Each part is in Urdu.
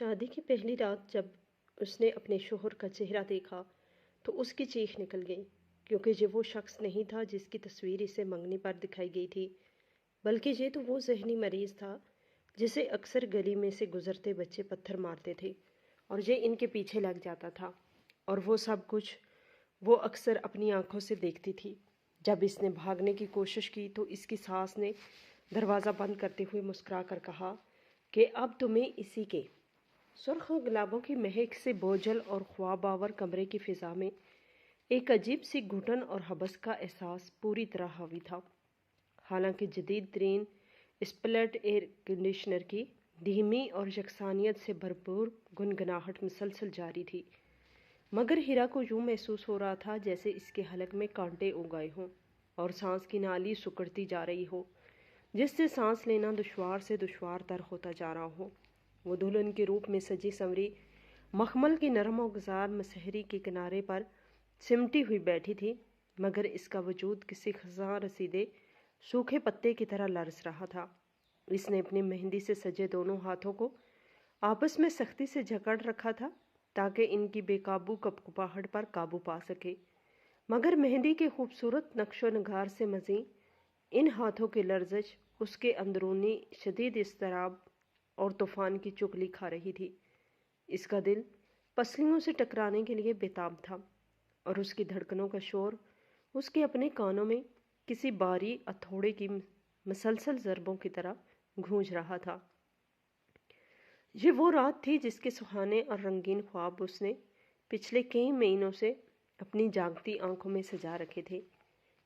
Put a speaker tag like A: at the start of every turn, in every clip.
A: شادی کی پہلی رات جب اس نے اپنے شوہر کا چہرہ دیکھا تو اس کی چیخ نکل گئی، کیونکہ یہ وہ شخص نہیں تھا جس کی تصویر اسے منگنی پر دکھائی گئی تھی، بلکہ یہ تو وہ ذہنی مریض تھا جسے اکثر گلی میں سے گزرتے بچے پتھر مارتے تھے اور یہ ان کے پیچھے لگ جاتا تھا، اور وہ سب کچھ وہ اکثر اپنی آنکھوں سے دیکھتی تھی۔ جب اس نے بھاگنے کی کوشش کی تو اس کی ساس نے دروازہ بند کرتے ہوئے مسکرا کر کہا کہ اب تمہیں اسی کے سرخ گلابوں کی مہک سے بوجھل اور خواب آور کمرے کی فضا میں ایک عجیب سی گھٹن اور حبس کا احساس پوری طرح حاوی تھا۔ حالانکہ جدید ترین اسپلٹ ایئر کنڈیشنر کی دھیمی اور یکسانیت سے بھرپور گنگناہٹ مسلسل جاری تھی، مگر ہیرا کو یوں محسوس ہو رہا تھا جیسے اس کے حلق میں کانٹے اگ گئے ہوں اور سانس کی نالی سکڑتی جا رہی ہو، جس سے سانس لینا دشوار سے دشوار تر ہوتا جا رہا ہو۔ وہ دلہن کے روپ میں سجی سنوری مخمل کی نرم و گزار مسحری کے کنارے پر سمٹی ہوئی بیٹھی تھی، مگر اس کا وجود کسی خزاں رسیدے سوکھے پتے کی طرح لرز رہا تھا۔ اس نے اپنی مہندی سے سجے دونوں ہاتھوں کو آپس میں سختی سے جکڑ رکھا تھا تاکہ ان کی بے قابو کپکپاہٹ پر قابو پا سکے، مگر مہندی کے خوبصورت نقش و نگار سے مزید ان ہاتھوں کی لرزش اس کے اندرونی شدید اضطراب اور طوفان کی چغلی کھا رہی تھی۔ اس کا دل پسلیوں سے ٹکرانے کے لیے بےتاب تھا، اور اس کی دھڑکنوں کا شور اس کے اپنے کانوں میں کسی باری ہتھوڑے کی مسلسل ضربوں کی طرح گونج رہا تھا۔ یہ وہ رات تھی جس کے سہانے اور رنگین خواب اس نے پچھلے کئی مہینوں سے اپنی جاگتی آنکھوں میں سجا رکھے تھے۔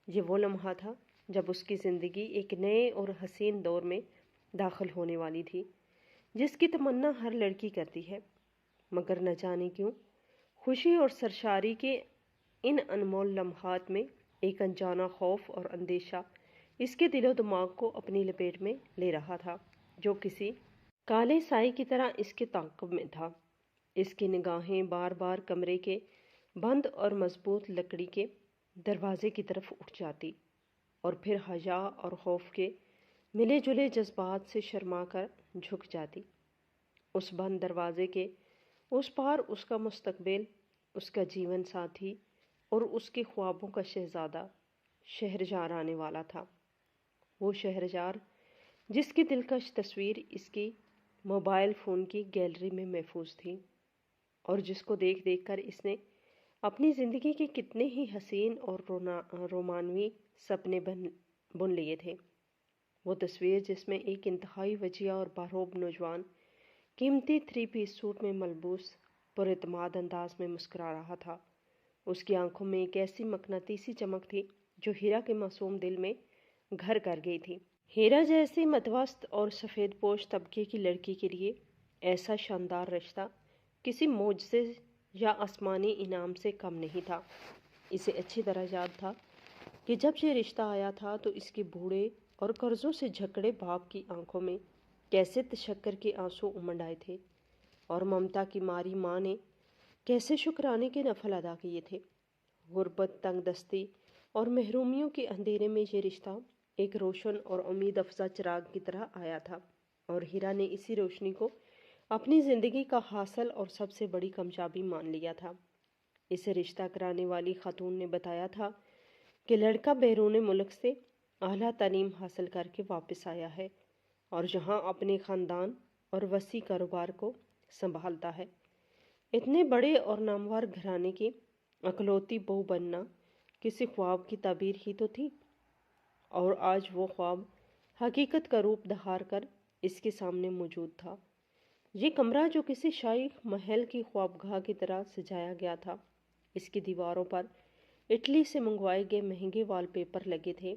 A: یہ وہ لمحہ تھا جب اس کی زندگی ایک نئے اور حسین دور میں داخل ہونے والی تھی، جس کی تمنا ہر لڑکی کرتی ہے، مگر نہ جانے کیوں خوشی اور سرشاری کے ان انمول لمحات میں ایک انجانا خوف اور اندیشہ اس کے دل و دماغ کو اپنی لپیٹ میں لے رہا تھا، جو کسی کالے سائے کی طرح اس کے تعاقب میں تھا۔ اس کی نگاہیں بار بار کمرے کے بند اور مضبوط لکڑی کے دروازے کی طرف اٹھ جاتی، اور پھر حیا اور خوف کے ملے جلے جذبات سے شرما کر جھک جاتی۔ اس بند دروازے کے اس پار اس کا مستقبل، اس کا جیون ساتھی اور اس کے خوابوں کا شہزادہ شہرزار آنے والا تھا۔ وہ شہرزار جس کی دلکش تصویر اس کی موبائل فون کی گیلری میں محفوظ تھی، اور جس کو دیکھ دیکھ کر اس نے اپنی زندگی کے کتنے ہی حسین اور رومانوی سپنے بن لیے تھے۔ وہ تصویر جس میں ایک انتہائی وجیہ اور باروب نوجوان قیمتی 3 پیس سوٹ میں ملبوس پر اعتماد انداز میں مسکرا رہا تھا۔ اس کی آنکھوں میں ایک ایسی مقناطیسی چمک تھی جو ہیرا کے معصوم دل میں گھر کر گئی تھی۔ ہیرا جیسی متوسط اور سفید پوش طبقے کی لڑکی کے لیے ایسا شاندار رشتہ کسی معجزے یا آسمانی انعام سے کم نہیں تھا۔ اسے اچھی طرح یاد تھا کہ جب یہ رشتہ آیا تھا تو اس کے بوڑھے اور قرضوں سے جھکڑے باپ کی آنکھوں میں کیسے تشکر کے آنسو امنڈ آئے تھے، اور ممتا کی ماری ماں نے کیسے شکرانے کے نفل ادا کیے تھے۔ غربت، تنگ دستی اور محرومیوں کے اندھیرے میں یہ رشتہ ایک روشن اور امید افزا چراغ کی طرح آیا تھا، اور ہیرا نے اسی روشنی کو اپنی زندگی کا حاصل اور سب سے بڑی کامیابی مان لیا تھا۔ اسے رشتہ کرانے والی خاتون نے بتایا تھا کہ لڑکا بیرون ملک سے اعلیٰ تعلیم حاصل کر کے واپس آیا ہے اور یہاں اپنے خاندان اور وسیع کاروبار کو سنبھالتا ہے۔ اتنے بڑے اور نامور گھرانے کی اکلوتی بہو بننا کسی خواب کی تعبیر ہی تو تھی، اور آج وہ خواب حقیقت کا روپ دھار کر اس کے سامنے موجود تھا۔ یہ کمرہ جو کسی شاہی محل کی خوابگاہ کی طرح سجایا گیا تھا، اس کی دیواروں پر اٹلی سے منگوائے گئے مہنگے وال پیپر لگے تھے۔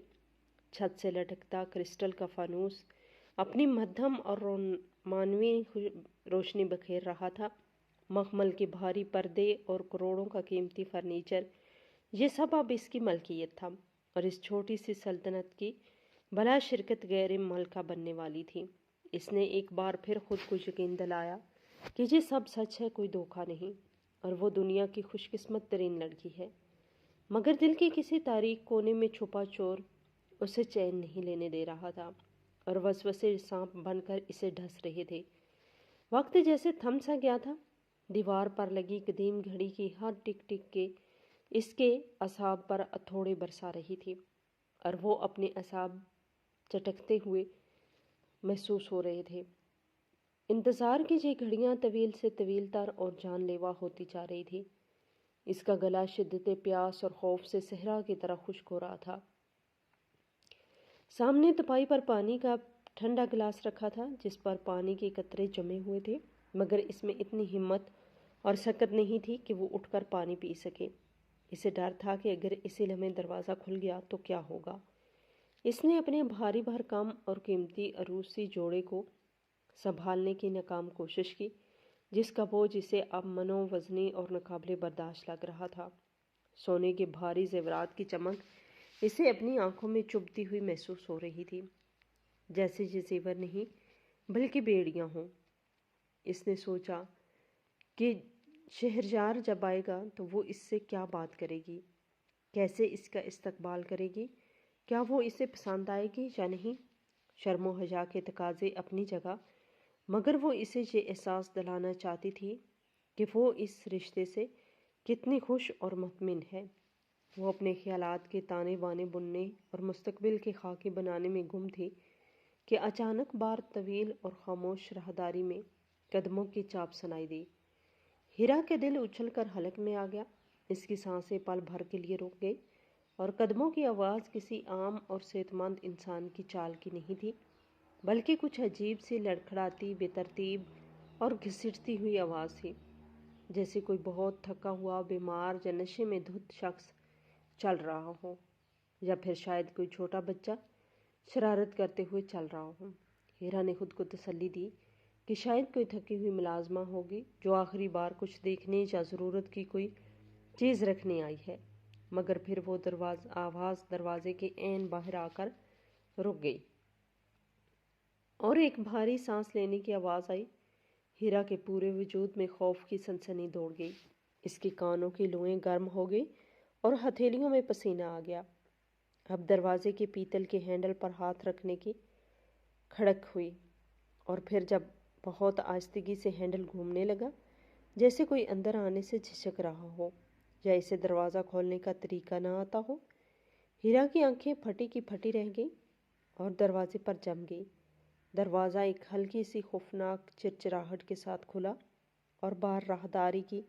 A: چھت سے لٹکتا کرسٹل کا فانوس اپنی مدھم اور رومانوی روشنی بکھیر رہا تھا۔ مخمل کے بھاری پردے اور کروڑوں کا قیمتی فرنیچر، یہ سب اب اس کی ملکیت تھا، اور اس چھوٹی سی سلطنت کی بلا شرکت غیر ملکہ بننے والی تھی۔ اس نے ایک بار پھر خود کو یقین دلایا کہ یہ سب سچ ہے، کوئی دھوکہ نہیں، اور وہ دنیا کی خوش قسمت ترین لڑکی ہے۔ مگر دل کے کسی تاریک کونے میں چھپا چور اسے چین نہیں لینے دے رہا تھا، اور وسوسے سانپ بن کر اسے ڈس رہے تھے۔ وقت جیسے تھم سا گیا تھا، دیوار پر لگی قدیم گھڑی کی ہر ٹک ٹک کے اس کے اعصاب پر ہتھوڑے برسا رہی تھی، اور وہ اپنے اعصاب چٹکتے ہوئے محسوس ہو رہے تھے۔ انتظار کی یہ گھڑیاں طویل سے طویل تر اور جان لیوا ہوتی جا رہی تھی۔ اس کا گلا شدت پیاس اور خوف سے صحرا کی طرح خشک ہو رہا تھا۔ سامنے تپائی پر پانی کا ٹھنڈا گلاس رکھا تھا، جس پر پانی کے قطرے جمے ہوئے تھے، مگر اس میں اتنی ہمت اور سکت نہیں تھی کہ وہ اٹھ کر پانی پی سکے۔ اسے ڈر تھا کہ اگر اسی لمحے دروازہ کھل گیا تو کیا ہوگا۔ اس نے اپنے بھاری بھرکم اور قیمتی عروسی جوڑے کو سنبھالنے کی ناکام کوشش کی، جس کا بوجھ اسے اب منو وزنی اور ناقابل برداشت لگ رہا تھا۔ سونے کے بھاری زیورات کی چمک اسے اپنی آنکھوں میں چبھتی ہوئی محسوس ہو رہی تھی، جیسے یہ زیور نہیں بلکہ بیڑیاں ہوں۔ اس نے سوچا کہ شہریار جب آئے گا تو وہ اس سے کیا بات کرے گی، کیسے اس کا استقبال کرے گی، کیا وہ اسے پسند آئے گی یا نہیں۔ شرم و حیا کے تقاضے اپنی جگہ، مگر وہ اسے یہ احساس دلانا چاہتی تھی کہ وہ اس رشتے سے کتنی خوش اور مطمئن ہے۔ وہ اپنے خیالات کے تانے بانے بننے اور مستقبل کے خاکے بنانے میں گم تھی کہ اچانک بار طویل اور خاموش راہداری میں قدموں کی چاپ سنائی دی۔ ہیرا کے دل اچھل کر حلق میں آ گیا۔ اس کی سانسیں پل بھر کے لیے رک گئی، اور قدموں کی آواز کسی عام اور صحت مند انسان کی چال کی نہیں تھی، بلکہ کچھ عجیب سی لڑکھڑاتی، بے ترتیب اور گھسٹتی ہوئی آواز تھی، جیسے کوئی بہت تھکا ہوا، بیمار یا نشے میں دھت شخص چل رہا ہو، یا پھر شاید کوئی چھوٹا بچہ شرارت کرتے ہوئے چل رہا ہو۔ ہیرا نے خود کو تسلی دی کہ شاید کوئی تھکی ہوئی ملازمہ ہوگی جو آخری بار کچھ دیکھنے یا ضرورت کی کوئی چیز رکھنے آئی ہے، مگر پھر وہ آواز دروازے کے عین باہر آ کر رک گئی، اور ایک بھاری سانس لینے کی آواز آئی۔ ہیرا کے پورے وجود میں خوف کی سنسنی دوڑ گئی، اس کے کانوں کی لوئیں گرم ہو گئی اور ہتھیلیوں میں پسینہ آ گیا۔ اب دروازے کے پیتل کے ہینڈل پر ہاتھ رکھنے کی کھڑک ہوئی، اور پھر جب بہت آہستگی سے ہینڈل گھومنے لگا، جیسے کوئی اندر آنے سے جھجک رہا ہو یا اسے دروازہ کھولنے کا طریقہ نہ آتا ہو۔ ہیرا کی آنکھیں پھٹی کی پھٹی رہ گئی اور دروازے پر جم گئی۔ دروازہ ایک ہلکی سی خوفناک چرچراہٹ کے ساتھ کھلا، اور باہر راہداری کی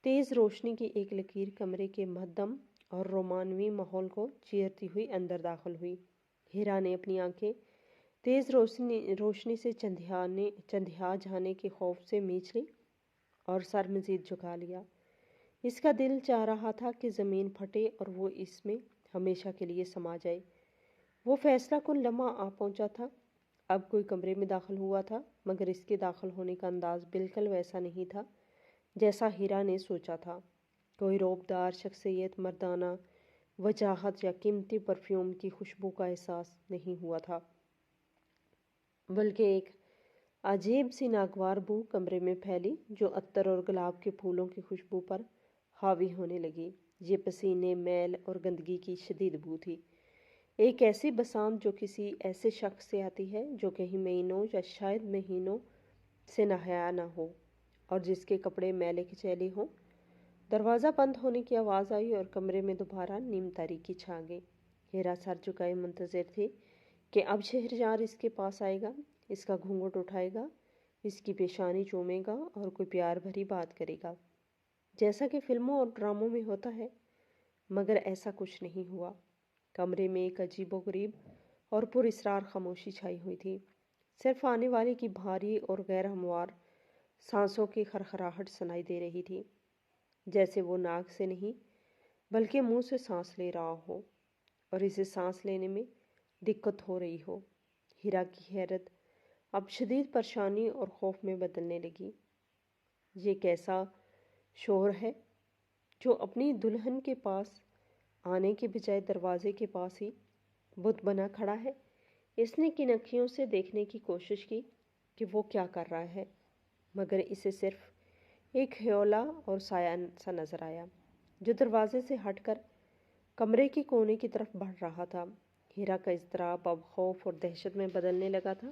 A: تیز روشنی کی ایک لکیر کمرے کے مہدم اور رومانوی ماحول کو چیرتی ہوئی اندر داخل ہوئی۔ ہیرا نے اپنی آنکھیں تیز روشنی سے چندھیا جانے کے خوف سے میچ لی اور سر مزید جھکا لیا۔ اس کا دل چاہ رہا تھا کہ زمین پھٹے اور وہ اس میں ہمیشہ کے لیے سما جائے۔ وہ فیصلہ کن لمحہ آ پہنچا تھا۔ اب کوئی کمرے میں داخل ہوا تھا، مگر اس کے داخل ہونے کا انداز بالکل ویسا نہیں تھا جیسا ہیرا نے سوچا تھا۔ کوئی رعبدار شخصیت، مردانہ وجاہت یا قیمتی پرفیوم کی خوشبو کا احساس نہیں ہوا تھا، بلکہ ایک عجیب سی ناگوار بو کمرے میں پھیلی جو عطر اور گلاب کے پھولوں کی خوشبو پر حاوی ہونے لگی۔ یہ پسینے، میل اور گندگی کی شدید بو تھی، ایک ایسی بسانت جو کسی ایسے شخص سے آتی ہے جو کئی مہینوں یا شاید مہینوں سے نہایا نہ ہو اور جس کے کپڑے میلے کچیلے ہوں۔ دروازہ بند ہونے کی آواز آئی اور کمرے میں دوبارہ نیم تاریکی چھا گئی۔ ہیرا سر جھکائے منتظر تھی کہ اب شہریار اس کے پاس آئے گا، اس کا گھونگھٹ اٹھائے گا، اس کی پیشانی چومے گا اور کوئی پیار بھری بات کرے گا، جیسا کہ فلموں اور ڈراموں میں ہوتا ہے، مگر ایسا کچھ نہیں ہوا۔ کمرے میں ایک عجیب و غریب اور پراسرار خاموشی چھائی ہوئی تھی، صرف آنے والے کی بھاری اور غیر ہموار سانسوں کی خرخراہٹ سنائی دے رہی تھی، جیسے وہ ناک سے نہیں بلکہ منہ سے سانس لے رہا ہو اور اسے سانس لینے میں دقت ہو رہی ہو۔ ہیرا کی حیرت اب شدید پریشانی اور خوف میں بدلنے لگی۔ یہ کیسا شوہر ہے جو اپنی دلہن کے پاس آنے کے بجائے دروازے کے پاس ہی بت بنا کھڑا ہے۔ اس نے کن اکھیوں سے دیکھنے کی کوشش کی کہ وہ کیا کر رہا ہے، مگر اسے صرف ایک ہیولا اور سایہ سا نظر آیا جو دروازے سے ہٹ کر کمرے کے کونے کی طرف بڑھ رہا تھا۔ ہیرا کا اضطراب اب خوف اور دہشت میں بدلنے لگا تھا۔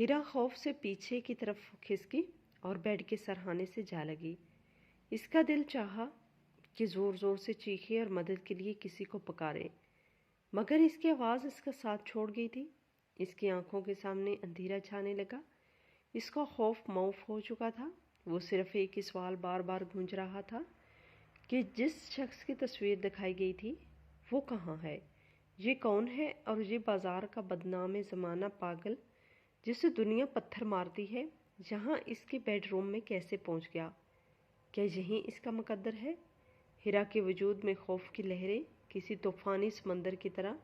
A: ہیرا خوف سے پیچھے کی طرف کھسکی اور بیڈ کے سرہانے سے جا لگی۔ اس کا دل چاہا کہ زور زور سے چیخے اور مدد کے لیے کسی کو پکارے، مگر اس کی آواز اس کا ساتھ چھوڑ گئی تھی۔ اس کی آنکھوں کے سامنے اندھیرا چھانے لگا۔ اس کا خوف معاف ہو چکا تھا۔ وہ صرف ایک ہی سوال بار بار گونج رہا تھا کہ جس شخص کی تصویر دکھائی گئی تھی وہ کہاں ہے؟ یہ کون ہے؟ اور یہ بازار کا بدنام زمانہ پاگل جسے دنیا پتھر مارتی ہے یہاں اس کے بیڈ روم میں کیسے پہنچ گیا؟ کیا یہی اس کا مقدر ہے؟ ہیرا کے وجود میں خوف کی لہریں کسی طوفانی سمندر کی طرح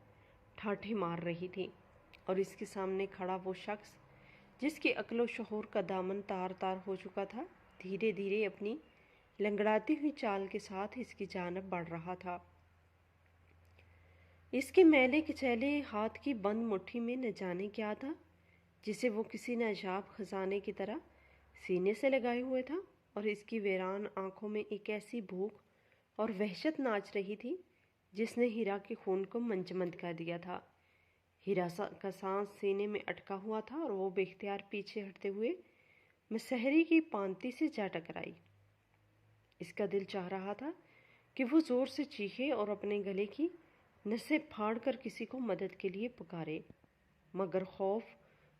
A: ٹھاٹھیں مار رہی تھی، اور اس کے سامنے کھڑا وہ شخص جس کی عقل و شعور کا دامن تار تار ہو چکا تھا، دھیرے دھیرے اپنی لنگڑاتی ہوئی چال کے ساتھ اس کی جانب بڑھ رہا تھا۔ اس کے میلے کچیلے ہاتھ کی بند مٹھی میں نہ جانے کیا تھا جسے وہ کسی نایاب خزانے کی طرح سینے سے لگائے ہوئے تھا، اور اس کی ویران آنکھوں میں ایک ایسی بھوک اور وحشت ناچ رہی تھی جس نے ہیرا کے خون کو منجمد کر دیا تھا۔ ہیرا کا سانس سینے میں اٹکا ہوا تھا اور وہ بے اختیار پیچھے ہٹتے ہوئے مسحری کی پانتی سے جا ٹکرائی۔ اس کا دل چاہ رہا تھا کہ وہ زور سے چیخے اور اپنے گلے کی نسیں پھاڑ کر کسی کو مدد کے لیے پکارے، مگر خوف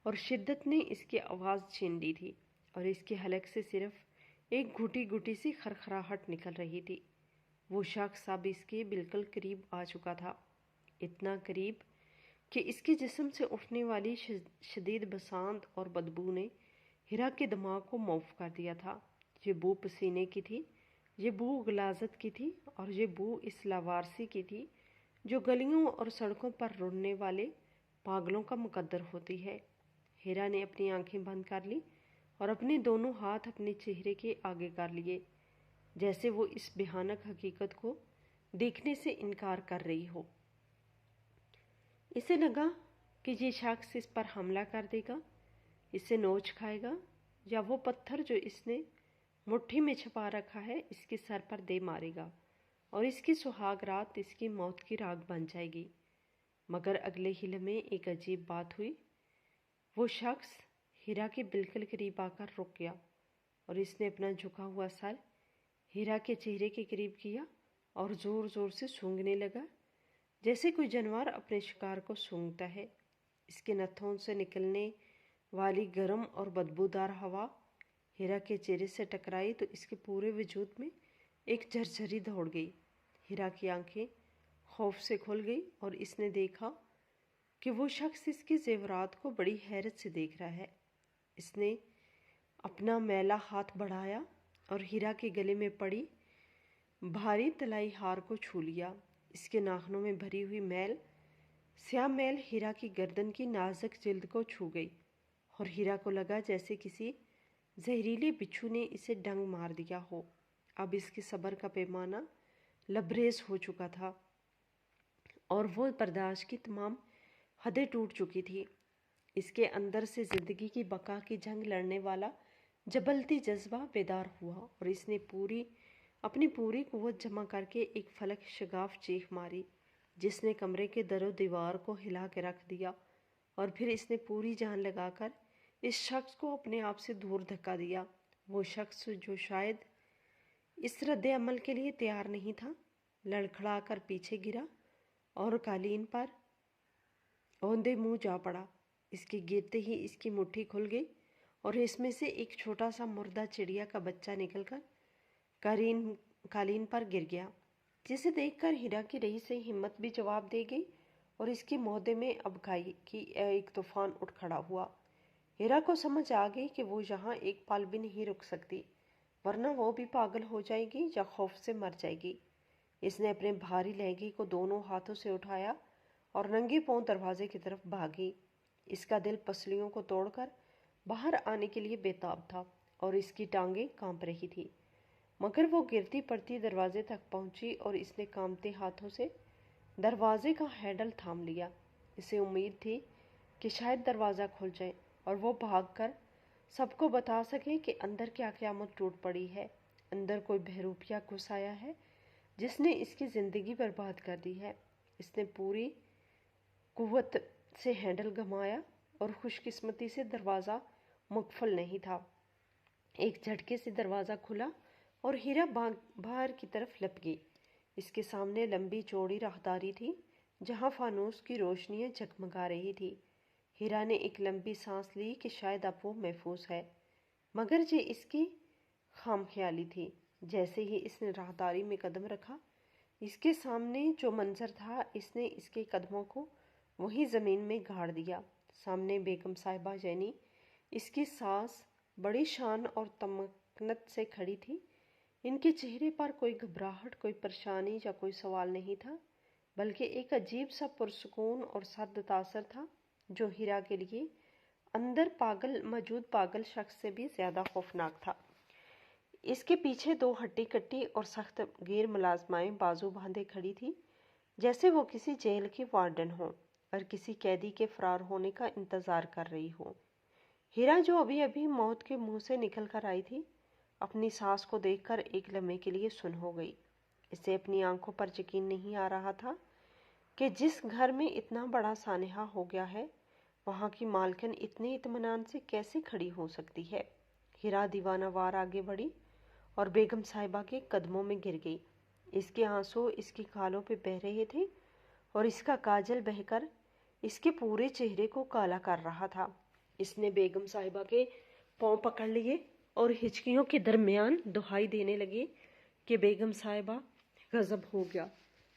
A: اور شدت نے اس کی آواز چھین لی تھی، اور اس کے حلق سے صرف ایک گھٹی گھٹی سی خرخراہٹ نکل رہی تھی۔ وہ شخص اب اس کے بالکل قریب آ چکا تھا، اتنا قریب کہ اس کے جسم سے اٹھنے والی شدید بسانت اور بدبو نے ہیرا کے دماغ کو معاف کر دیا تھا۔ یہ بو پسینے کی تھی، یہ بو غلاظت کی تھی، اور یہ بو اس لاوارسی کی تھی جو گلیوں اور سڑکوں پر رڑنے والے پاگلوں کا مقدر ہوتی ہے۔ ہیرا نے اپنی آنکھیں بند کر لی اور اپنے دونوں ہاتھ اپنے چہرے کے آگے کر لیے، جیسے وہ اس بھیانک حقیقت کو دیکھنے سے انکار کر رہی ہو۔ اسے لگا کہ یہ شخص اس پر حملہ کر دے گا، اسے نوچ کھائے گا، یا وہ پتھر جو اس نے مٹھی میں چھپا رکھا ہے اس کے سر پر دے مارے گا، اور اس کی سہاگ رات اس کی موت کی راگ بن جائے گی۔ مگر اگلے ہی لمحے ایک عجیب بات ہوئی۔ وہ شخص ہیرا کے بالکل قریب آ کر رک گیا، اور اس نے اپنا جھکا ہوا سر ہیرا کے چہرے کے قریب کیا اور زور زور سے سونگھنے لگا، جیسے کوئی جانور اپنے شکار کو سونگھتا ہے۔ اس کے نتھوں سے نکلنے والی گرم اور بدبودار ہوا ہیرا کے چہرے سے ٹکرائی تو اس کے پورے وجود میں ایک جھرجھری دوڑ گئی۔ ہیرا کی آنکھیں خوف سے کھل گئی اور اس نے دیکھا کہ وہ شخص اس کے زیورات کو بڑی حیرت سے دیکھ رہا ہے۔ اس نے اپنا میلا ہاتھ بڑھایا اور ہیرا کے گلے میں پڑی بھاری طلائی ہار کو چھو لیا۔ اس کے ناخنوں میں بھری ہوئی میل، سیاہ میل ہیرا کی گردن کی نازک جلد کو چھو گئی، اور ہیرا کو لگا جیسے کسی زہریلے بچھو نے اسے ڈنگ مار دیا ہو۔ اب اس کے صبر کا پیمانہ لبریز ہو چکا تھا اور وہ برداشت کی تمام حدیں ٹوٹ چکی تھی۔ اس کے اندر سے زندگی کی بقا کی جنگ لڑنے والا جبلتی جذبہ بیدار ہوا، اور اس نے اپنی پوری قوت جمع کر کے ایک فلک شگاف چیخ ماری جس نے کمرے کے در و دیوار کو ہلا کے رکھ دیا، اور پھر اس نے پوری جان لگا کر اس شخص کو اپنے آپ سے دور دھکا دیا۔ وہ شخص جو شاید اس رد عمل کے لیے تیار نہیں تھا، لڑکھڑا کر پیچھے گرا اور قالین پر اوندے منہ جا پڑا۔ اس کے گرتے ہی اس کی مٹھی کھل گئی اور اس میں سے ایک چھوٹا سا مردہ چڑیا کا بچہ نکل کر قالین پر گر گیا، جسے دیکھ کر ہیرا کی رہی سے ہمت بھی جواب دے گئی، اور اس کی معدے میں اب کھائی کی ایک طوفان اٹھ کھڑا ہوا۔ ہیرا کو سمجھ آ گئی کہ وہ یہاں ایک پل بھی نہیں رک سکتی، ورنہ وہ بھی پاگل ہو جائے گی یا خوف سے مر جائے گی۔ اس نے اپنے بھاری لہنگے کو دونوں ہاتھوں سے اٹھایا اور ننگے پاؤں دروازے کی طرف بھاگی۔ اس کا دل پسلیوں کو توڑ کر باہر آنے کے لیے بےتاب تھا اور اس کی ٹانگیں کانپ رہی تھی، مگر وہ گرتی پڑتی دروازے تک پہنچی اور اس نے کانپتے ہاتھوں سے دروازے کا ہینڈل تھام لیا۔ اسے امید تھی کہ شاید دروازہ کھل جائے اور وہ بھاگ کر سب کو بتا سکے کہ اندر کیا قیامت ٹوٹ پڑی ہے، اندر کوئی بہروپیہ گھس آیا ہے جس نے اس کی زندگی برباد کر دی ہے۔ اس نے پوری قوت سے ہینڈل گھمایا اور خوش قسمتی سے دروازہ مقفل نہیں تھا۔ ایک جھٹکے سے دروازہ کھلا اور ہیرا باہر کی طرف لپ گئی۔ اس کے سامنے لمبی چوڑی راہداری تھی جہاں فانوس کی روشنیاں جگمگا رہی تھی۔ ہیرا نے ایک لمبی سانس لی کہ شاید اب وہ محفوظ ہے، مگر یہ اس کی خام خیالی تھی۔ جیسے ہی اس نے راہداری میں قدم رکھا، اس کے سامنے جو منظر تھا اس نے اس کے قدموں کو وہی زمین میں گاڑ دیا۔ سامنے بیگم صاحبہ یعنی اس کی ساس بڑی شان اور تمکنت سے کھڑی تھی۔ ان کے چہرے پر کوئی گھبراہٹ، کوئی پریشانی یا کوئی سوال نہیں تھا، بلکہ ایک عجیب سا پرسکون اور سرد تاثر تھا جو ہیرا کے لیے اندر موجود پاگل شخص سے بھی زیادہ خوفناک تھا۔ اس کے پیچھے دو ہٹی کٹی اور سخت گیر ملازمائیں بازو باندھے کھڑی تھی، جیسے وہ کسی جیل کی وارڈن ہوں اور کسی قیدی کے فرار ہونے کا انتظار کر رہی ہوں۔ ہیرا جو ابھی ابھی موت کے منہ سے نکل کر آئی تھی، اپنی ساس کو دیکھ کر ایک لمحے کے لیے سن ہو گئی۔ اسے اپنی آنکھوں پر یقین نہیں آ رہا تھا کہ جس گھر میں اتنا بڑا سانحہ ہو گیا ہے، وہاں کی مالکن اتنے اطمینان سے کیسے کھڑی ہو سکتی ہے۔ ہیرا دیوانہ وار آگے بڑھی اور بیگم صاحبہ کے قدموں میں گر گئی۔ اس کے آنسو اس کی گالوں پہ بہہ رہے تھے اور اس کا کاجل بہہ کر اس کے پورے چہرے کو کالا کر رہا تھا۔ اس نے بیگم صاحبہ کے پاؤں پکڑ لیے اور ہچکیوں کے درمیان دہائی دینے لگی کہ بیگم صاحبہ، غضب ہو گیا،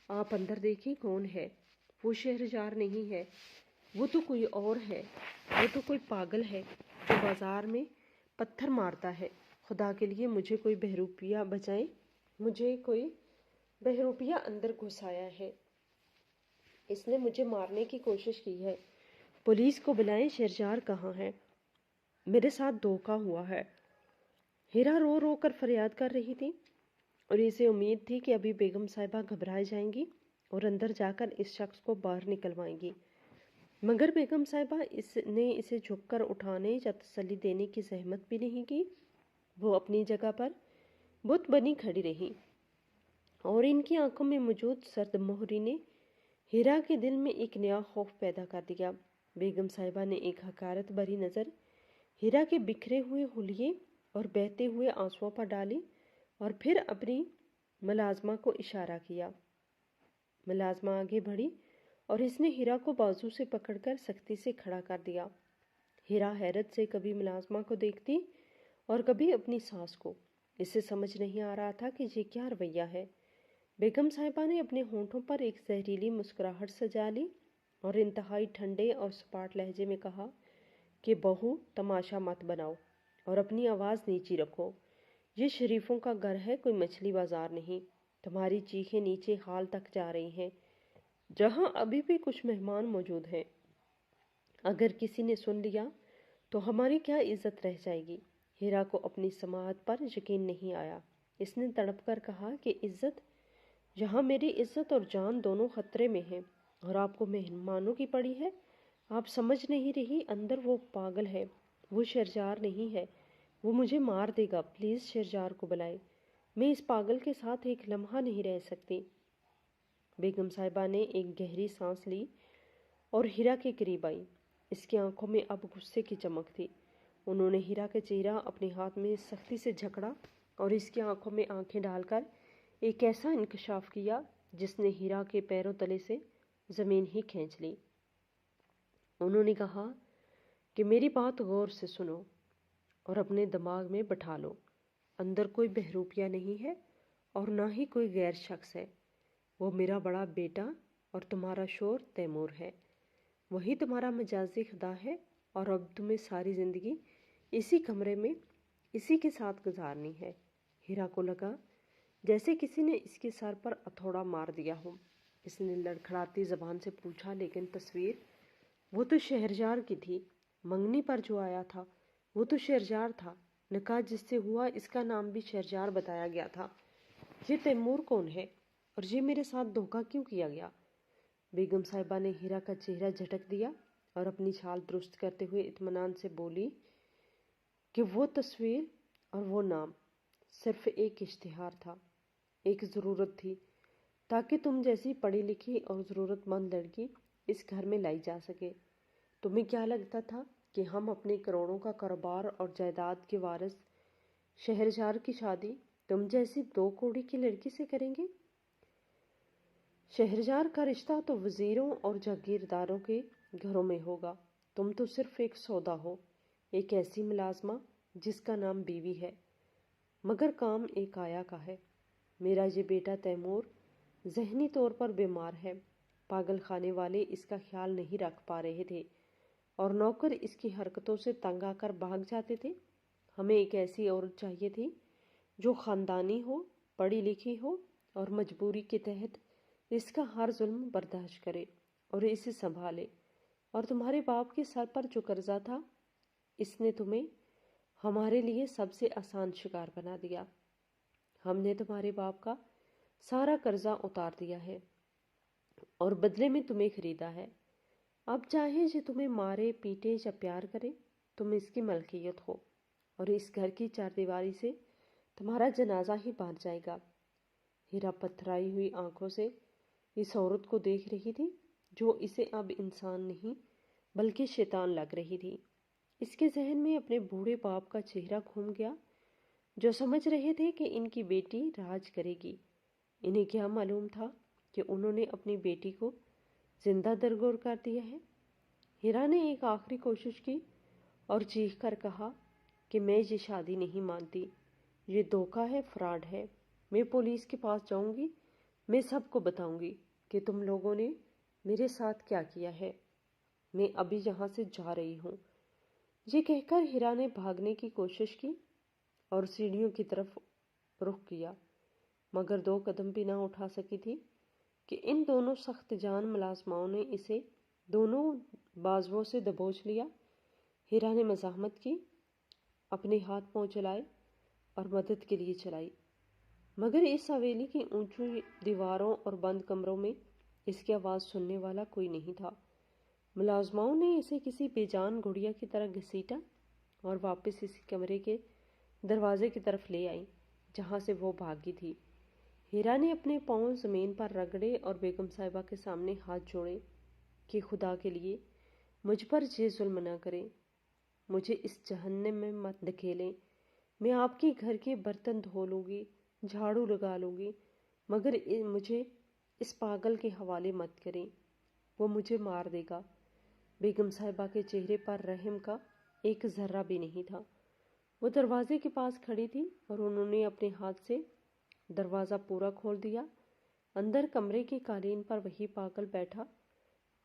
A: آپ اندر دیکھیں کون ہے۔ وہ شہریار نہیں ہے، وہ تو کوئی اور ہے، وہ تو کوئی پاگل ہے جو بازار میں پتھر مارتا ہے۔ خدا کے لیے مجھے کوئی بہروپیہ بچائیں، مجھے کوئی بہروپیہ اندر گھس آیا ہے، اس نے مجھے مارنے کی کوشش کی ہے، پولیس کو بلائیں، شہریار کہاں ہے، میرے ساتھ دھوکہ ہوا ہے۔ ہیرا رو رو کر فریاد کر رہی تھی اور اسے امید تھی کہ ابھی بیگم صاحبہ گھبرائے جائیں گی اور اندر جا کر اس شخص کو باہر نکلوائیں گی، مگر بیگم صاحبہ نے اسے جھک کر اٹھانے یا تسلی دینے کی زحمت بھی نہیں کی۔ وہ اپنی جگہ پر بت بنی کھڑی رہی اور ان کی آنکھوں میں موجود سرد مہری نے ہیرا کے دل میں ایک نیا خوف پیدا کر دیا۔ بیگم صاحبہ نے ایک حقارت بھری نظر ہیرا کے بکھرے ہوئے حلیے اور بہتے ہوئے آنسوؤں پر ڈالی اور پھر اپنی ملازمہ کو اشارہ کیا۔ ملازمہ آگے بڑھی اور اس نے ہیرا کو بازو سے پکڑ کر سختی سے کھڑا کر دیا۔ ہیرا حیرت سے کبھی ملازمہ کو دیکھتی اور کبھی اپنی ساس کو۔ اسے سمجھ نہیں آ رہا تھا کہ یہ کیا رویہ ہے۔ بیگم صاحبہ نے اپنے ہونٹوں پر ایک زہریلی مسکراہٹ سجا لی اور انتہائی ٹھنڈے اور سپاٹ لہجے میں کہا کہ بہو، تماشا مت بناؤ اور اپنی آواز نیچی رکھو۔ یہ شریفوں کا گھر ہے، کوئی مچھلی بازار نہیں۔ تمہاری چیخیں نیچے حال تک جا رہی ہیں جہاں ابھی بھی کچھ مہمان موجود ہیں۔ اگر کسی نے سن لیا تو ہماری کیا عزت رہ جائے گی۔ ہیرا کو اپنی سماعت پر یقین نہیں آیا۔ اس نے تڑپ کر کہا کہ عزت؟ یہاں میری عزت اور جان دونوں خطرے میں ہیں اور آپ کو مہمانوں کی پڑی ہے۔ آپ سمجھ نہیں رہی، اندر وہ پاگل ہے، وہ شہریار نہیں ہے، وہ مجھے مار دے گا، پلیز شہریار کو بلائیں، میں اس پاگل کے ساتھ ایک لمحہ نہیں رہ سکتی۔ بیگم صاحبہ نے ایک گہری سانس لی اور ہیرا کے قریب آئی۔ اس کی آنکھوں میں اب غصے کی چمک تھی۔ انہوں نے ہیرا کا چہرہ اپنے ہاتھ میں سختی سے جکڑا اور اس کی آنکھوں میں آنکھیں ڈال کر ایک ایسا انکشاف کیا جس نے ہیرا کے پیروں تلے سے زمین ہی کھینچ لی۔ انہوں نے کہا کہ میری بات غور سے سنو اور اپنے دماغ میں بٹھا لو، اندر کوئی بہروپیہ نہیں ہے اور نہ ہی کوئی غیر شخص ہے۔ وہ میرا بڑا بیٹا اور تمہارا شوہر تیمور ہے، وہی تمہارا مجازی خدا ہے اور اب تمہیں ساری زندگی اسی کمرے میں اسی کے ساتھ گزارنی ہے۔ ہیرا کو لگا جیسے کسی نے اس کے سر پر ہتھوڑا مار دیا ہو۔ اس نے لڑکھڑاتی زبان سے پوچھا، لیکن تصویر؟ وہ تو شہریار کی تھی، منگنی پر جو آیا تھا وہ تو شہریار تھا، نکاح جس سے ہوا اس کا نام بھی شہریار بتایا گیا تھا۔ یہ تیمور کون ہے اور یہ میرے ساتھ دھوکہ کیوں کیا گیا؟ بیگم صاحبہ نے ہیرا کا چہرہ جھٹک دیا اور اپنی چھال درست کرتے ہوئے اطمینان سے بولی کہ وہ تصویر اور وہ نام صرف ایک اشتہار تھا، ایک ضرورت تھی تاکہ تم جیسی پڑھی لکھی اور ضرورت مند لڑکی اس گھر میں لائی جا سکے۔ تمہیں کیا لگتا تھا کہ ہم اپنے کروڑوں کا کاروبار اور جائیداد کے وارث شہرزار کی شادی تم جیسی 2 کوڑی کی لڑکی سے کریں گے؟ شہرزار کا رشتہ تو وزیروں اور جاگیرداروں کے گھروں میں ہوگا، تم تو صرف ایک سودا ہو، ایک ایسی ملازمہ جس کا نام بیوی ہے، مگر کام ایک آیا کا ہے۔ میرا یہ بیٹا تیمور ذہنی طور پر بیمار ہے، پاگل خانے والے اس کا خیال نہیں رکھ پا رہے تھے اور نوکر اس کی حرکتوں سے تنگ آ کر بھاگ جاتے تھے۔ ہمیں ایک ایسی عورت چاہیے تھی جو خاندانی ہو، پڑھی لکھی ہو اور مجبوری کے تحت اس کا ہر ظلم برداشت کرے اور اسے سنبھالے، اور تمہارے باپ کے سر پر جو قرضہ تھا اس نے تمہیں ہمارے لیے سب سے آسان شکار بنا دیا۔ ہم نے تمہارے باپ کا سارا قرضہ اتار دیا ہے اور بدلے میں تمہیں خریدا ہے۔ اب چاہے جو تمہیں مارے پیٹے یا پیار کرے، تم اس کی ملکیت ہو اور اس گھر کی 4 دیواری سے تمہارا جنازہ ہی باہر جائے گا۔ ہیرا پتھرائی ہوئی آنکھوں سے اس عورت کو دیکھ رہی تھی جو اسے اب انسان نہیں بلکہ شیطان لگ رہی تھی۔ اس کے ذہن میں اپنے بوڑھے باپ کا چہرہ گھوم گیا جو سمجھ رہے تھے کہ ان کی بیٹی راج کرے گی۔ انہیں کیا معلوم تھا کہ انہوں نے اپنی بیٹی کو زندہ درگور کر دیا ہے۔ ہیرا نے ایک آخری کوشش کی اور چیخ کر کہا کہ میں یہ شادی نہیں مانتی، یہ دھوکہ ہے، فراڈ ہے۔ میں پولیس کے پاس جاؤں گی، میں سب کو بتاؤں گی کہ تم لوگوں نے میرے ساتھ کیا کیا ہے۔ میں ابھی یہاں سے جا رہی ہوں۔ یہ کہہ کر ہیرا نے بھاگنے کی کوشش کی اور سیڑھیوں کی طرف رخ کیا، مگر 2 قدم بھی نہ اٹھا سکی تھی کہ ان دونوں سخت جان ملازماؤں نے اسے دونوں بازوؤں سے دبوچ لیا۔ ہیرا نے مزاحمت کی، اپنے ہاتھ پاؤں چلائے اور مدد کے لیے چلائی، مگر اس حویلی کی اونچی دیواروں اور بند کمروں میں اس کی آواز سننے والا کوئی نہیں تھا۔ ملازماؤں نے اسے کسی بے جان گڑیا کی طرح گھسیٹا اور واپس اسی کمرے کے دروازے کی طرف لے آئی جہاں سے وہ بھاگی تھی۔ ہیرا نے اپنے پاؤں زمین پر رگڑے اور بیگم صاحبہ کے سامنے ہاتھ جوڑے کہ خدا کے لیے مجھ پر یہ ظلم نہ کریں، مجھے اس جہنم میں مت دھکیلیں، میں آپ کے گھر کے برتن دھو لوں گی، جھاڑو لگا لوں گی، مگر مجھے اس پاگل کے حوالے مت کریں، وہ مجھے مار دے گا۔ بیگم صاحبہ کے چہرے پر رحم کا ایک ذرہ بھی نہیں تھا۔ وہ دروازے کے پاس کھڑی تھی اور انہوں نے اپنے ہاتھ سے دروازہ پورا کھول دیا۔ اندر کمرے کی قالین پر وہی پاگل بیٹھا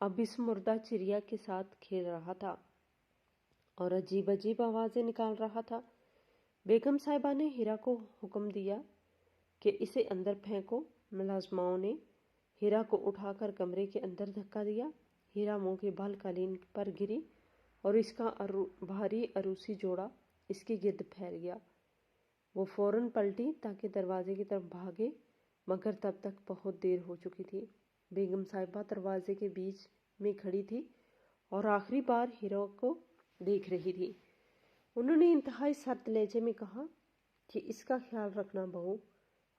A: اب اس مردہ چڑیا کے ساتھ کھیل رہا تھا اور عجیب عجیب آوازیں نکال رہا تھا۔ بیگم صاحبہ نے ہیرا کو حکم دیا کہ اسے اندر پھینکو۔ ملازماؤں نے ہیرا کو اٹھا کر کمرے کے اندر دھکا دیا۔ ہیرا منہ کے بل قالین پر گری اور اس کا بھاری عروسی جوڑا اس کے گرد پھیل گیا۔ وہ فوراً پلٹی تاکہ دروازے کی طرف بھاگے، مگر تب تک بہت دیر ہو چکی تھی۔ بیگم صاحبہ دروازے کے بیچ میں کھڑی تھی اور آخری بار ہیرا کو دیکھ رہی تھی۔ انہوں نے انتہائی سرد لہجے میں کہا کہ اس کا خیال رکھنا بہو،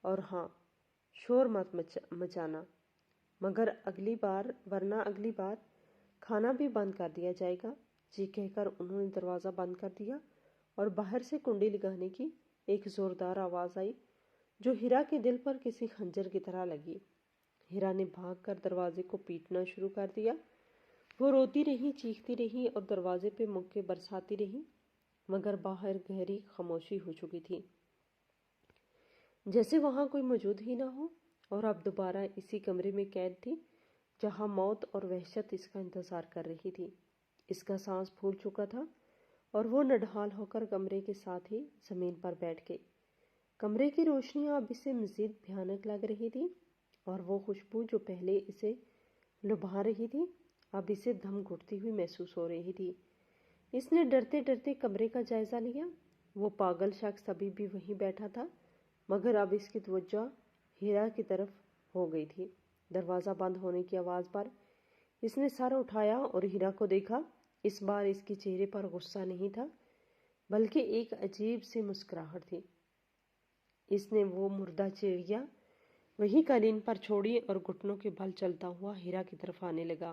A: اور ہاں، شور مت مچانا، ورنہ اگلی بار کھانا بھی بند کر دیا جائے گا۔ یہ کہہ کر انہوں نے دروازہ بند کر دیا اور باہر سے کنڈی لگانے کی ایک زوردار آواز آئی جو ہیرا کے دل پر کسی خنجر کی طرح لگی۔ ہیرا نے بھاگ کر دروازے کو پیٹنا شروع کر دیا۔ وہ روتی رہی، چیختی رہی اور دروازے پہ مکے برساتی رہی، مگر باہر گہری خاموشی ہو چکی تھی، جیسے وہاں کوئی موجود ہی نہ ہو، اور اب دوبارہ اسی کمرے میں قید تھی جہاں موت اور وحشت اس کا انتظار کر رہی تھی۔ اس کا سانس پھول چکا تھا اور وہ نڈھال ہو کر کمرے کے ساتھ ہی زمین پر بیٹھ گئی۔ کمرے کی روشنیاں اب اسے مزید بھیانک لگ رہی تھی اور وہ خوشبو جو پہلے اسے لبھا رہی تھی اب اسے دم گھٹتی ہوئی محسوس ہو رہی تھی۔ اس نے ڈرتے ڈرتے کمرے کا جائزہ لیا۔ وہ پاگل شخص ابھی بھی وہیں بیٹھا تھا، مگر اب اس کی توجہ ہیرا کی طرف ہو گئی تھی۔ دروازہ بند ہونے کی آواز پر اس نے سر اٹھایا اور ہیرا کو دیکھا۔ اس بار اس کے چہرے پر غصہ نہیں تھا بلکہ ایک عجیب سی مسکراہٹ تھی۔ اس نے وہ مردہ چڑیا وہیں قالین پر چھوڑی اور گھٹنوں کے بل چلتا ہوا ہیرا کی طرف آنے لگا۔